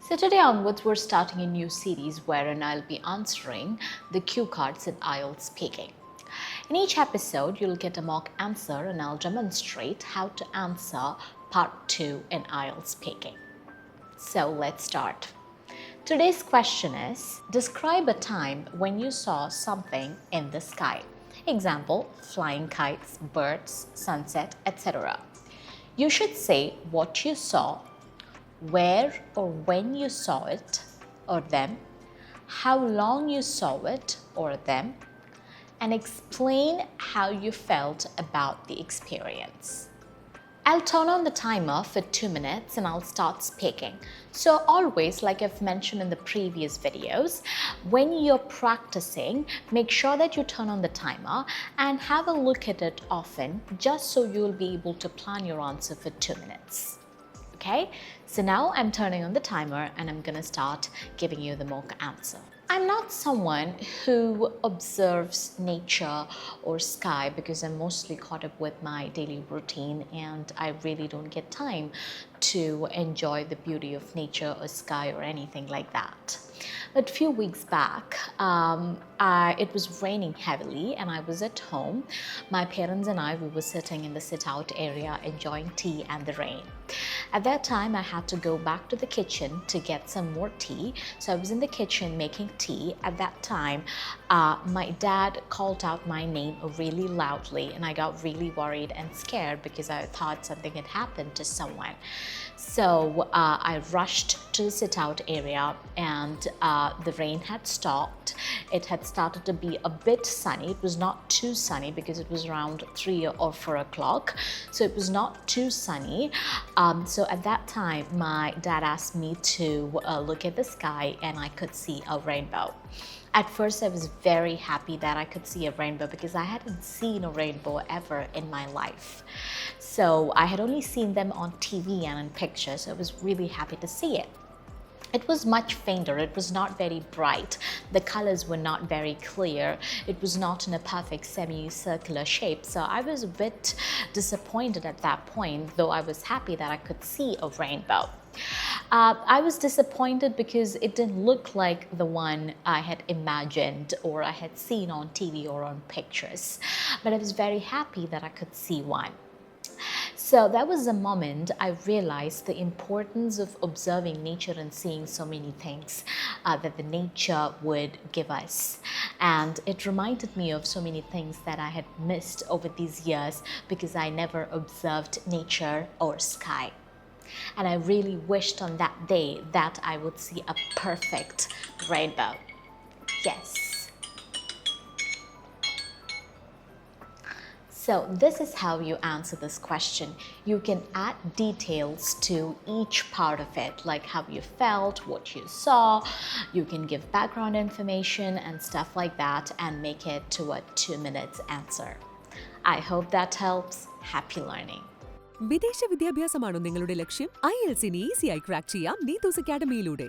So today onwards, we're starting a new series wherein I'll be answering the cue cards in IELTS speaking. In each episode, you'll get a mock answer and I'll demonstrate how to answer part 2 in IELTS speaking. So let's start. Today's question is, describe a time when you saw something in the sky. Example, flying kites, birds, sunset, etc. You should say what you saw, where or when you saw it or them, how long you saw it or them, and explain how you felt about the experience. I'll turn on the timer for 2 minutes and I'll start speaking. So always, like I've mentioned in the previous videos, when you're practicing, make sure that you turn on the timer and have a look at it often, just so you'll be able to plan your answer for 2 minutes. Okay, so now I'm turning on the timer and I'm gonna start giving you the mock answer. I'm not someone who observes nature or sky because I'm mostly caught up with my daily routine and I really don't get time to enjoy the beauty of nature or sky or anything like that. But a few weeks back, it was raining heavily and I was at home. My parents and we were sitting in the sit-out area enjoying tea and the rain. At that time, I had to go back to the kitchen to get some more tea. So I was in the kitchen making tea. At that time, my dad called out my name really loudly and I got really worried and scared because I thought something had happened to someone. So I rushed to the sit-out area and the rain had stopped. It had started to be a bit sunny. It was not too sunny because it was around 3 or 4 o'clock. So it was not too sunny. So at that time, my dad asked me to look at the sky and I could see a rainbow. At first, I was very happy that I could see a rainbow because I hadn't seen a rainbow ever in my life. So I had only seen them on TV and in pictures, so I was really happy to see it. It was much fainter, it was not very bright, the colors were not very clear, it was not in a perfect semicircular shape, so I was a bit disappointed at that point, though I was happy that I could see a rainbow. I was disappointed because it didn't look like the one I had imagined or I had seen on TV or on pictures, but I was very happy that I could see one. So that was the moment I realized the importance of observing nature and seeing so many things that the nature would give us. And it reminded me of so many things that I had missed over these years because I never observed nature or sky. And I really wished on that day that I would see a perfect rainbow. Yes. So this is how you answer this question. You can add details to each part of it, like how you felt, what you saw. You can give background information and stuff like that and make it to a 2 minutes answer. I hope that helps. Happy learning. വിദേശ വിദ്യാഭ്യാസമാണോ നിങ്ങളുടെ ലക്ഷ്യം? IELTS ഈസിയായി crack ചെയ്യാം നീതൂസ് അക്കാഡമിയിലൂടെ.